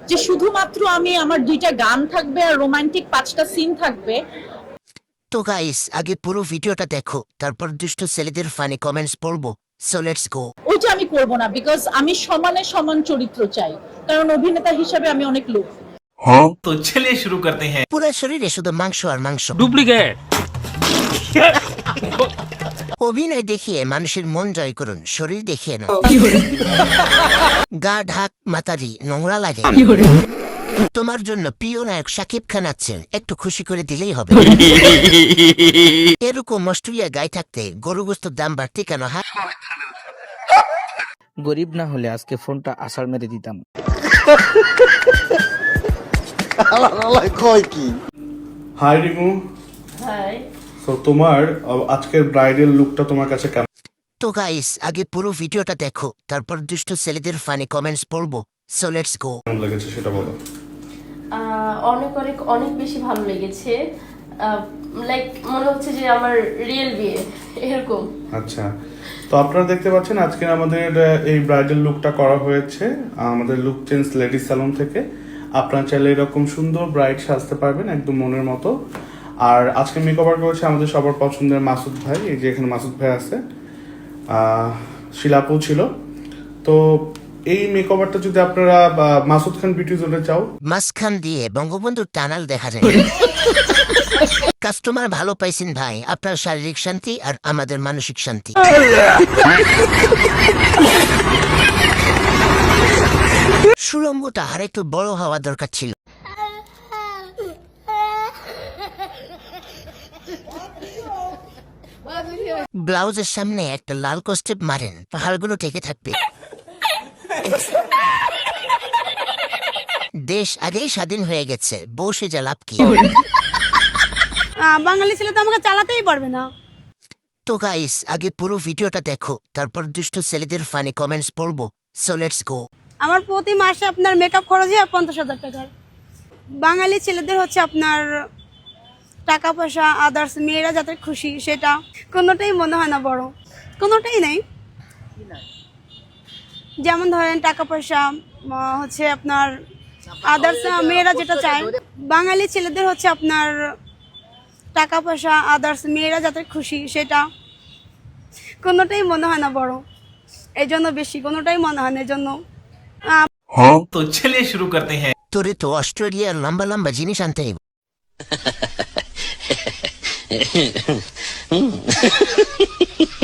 যে শুধুমাত্র আমি আমার 2টা গান থাকবে আর রোমান্টিক 5টা সিন থাকবে। তো গাইস আগে পুরো ভিডিওটা দেখো, তারপর দুষ্ট ছেলেদের ফানি কমেন্টস পড়বো। So let's go. ওইটা আমি করব না, বিকজ আমি সমানে সমান চরিত্র চাই, কারণ অভিনেতা হিসেবে আমি অনেক লোক। तो चलिए शुरू करते हैं। পুরো শরীরে শুধু মাংস আর মাংস। ডুপ্লিকেট। অভিনয় দেখিয়ে মানুষের মন জয় করুন, শরীর দেখিয়ে না। গা ঢাক মাতারি নোংরা লাগে। তোমার জন্য প্রিয় নায়ক শাকিব খান আছেন, একটু খুশি করে দিলেই হবে। এরকম মস্টুরিয়া গায়ে থাকতে গরু গোস্তের দাম বাড়তি কেন? গরিব না হলে আজকে ফোনটা আষাঢ় মেরে দিতাম। হাই রিমু। হাই। তো তোমার আজকের ব্রাইডাল লুকটা তোমার কাছে কেমন তো গাইস আগে পুরো ভিডিওটা দেখো, তারপর দুষ্ট ছেলেদের ফানি কমেন্টস পড়বো। So let's go. লেগেছে সেটা বলো। অনেক অনেক অনেক বেশি ভালো লেগেছে। লাইক মনে হচ্ছে যে আমার রিয়েল বিয়ে এরকম। আচ্ছা, তো আপনারা দেখতে পাচ্ছেন আজকে আমাদের এই ব্রাইডাল লুকটা করা হয়েছে আমাদের লুক চেঞ্জ লেডিস স্যালন থেকে। আপনারা চাইলে এরকম সুন্দর ব্রাইড সাজতে পারবেন একদম মনের মতো। আর আজকে মেকওভার করেছে আমাদের সবার পছন্দের মাসুদ ভাই, এই যে এখানে মাসুদ ভাই আছে, শিলাপু ছিল। তো এই মেকওভারটা যদি আপনারা মাসুদ খান বিউটি জোনে চাও, মাঝখান দিয়ে বঙ্গবন্ধুর টানাল দেখা যায়। কাস্টমার ভালো পাইছেন ভাই, আপনার শারীরিক শান্তি আর আমাদের মানসিক শান্তি। সুরঙ্গটা আর একটু বড় হওয়া দরকার ছিল। ব্লাউজের সামনে একটা লাল কস্টেপ মারেন, পাহাড়গুলো টেকে থাকবে। দেশ আগেই স্বাধীন হয়ে গেছে, বসে যা লাভ কি? বাঙালি ছেলে তো আমাকে চালাতেই পারবে না। তো গাইস আগে পুরো ভিডিওটা দেখো, তারপর দুষ্ট ছেলেদের ফানি কমেন্টস পড়বো। So let's go. আমার প্রতি মাসে আপনার মেকআপ খরচ হয় 50,000 টাকার। বাঙালি ছেলেদের হচ্ছে আপনার টাকা পয়সা, আদার্স মেয়েরা যাতে খুশি, সেটা কোনোটাই মনে হয় না বড়, কোনোটাই নেই। যেমন ধরেন টাকা পয়সা হচ্ছে আপনার আদার্স মেয়েরা যেটা চায়, বাঙালি ছেলেদের হচ্ছে আপনার টাকা পয়সা, আদার্স মেয়েরা যাতে খুশি, সেটা কোনোটাই মনে হয় না বড়, এই জন্য বেশি কোনোটাই মনে হয় না, এই জন্য। तो चलिए शुरू करते हैं। তোরে তো অস্ট্রেলিয়ার লম্বা লম্বা জিনিস আনতে হইব।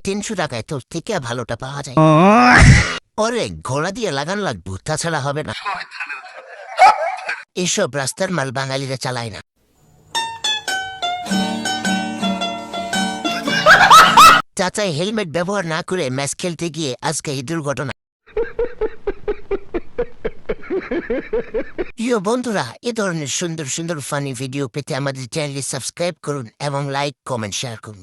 300 টাকায় তোর থেকে ভালোটা পাওয়া যায়। ওরে ঘোড়া দিয়ে লাগান লাগবো, তাছাড়া হবে না। এসব রাস্তার মাল বাঙালিরা চালায় না। চাচাই হেলমেট ব্যবহার না করে ম্যাচ খেলতে গিয়ে আজকে এই দুর্ঘটনা। প্রিয় বন্ধুরা, এ ধরনের সুন্দর সুন্দর ফানি ভিডিও পেতে আমাদের চ্যানেলটি সাবস্ক্রাইব করুন এবং লাইক কমেন্ট শেয়ার করুন।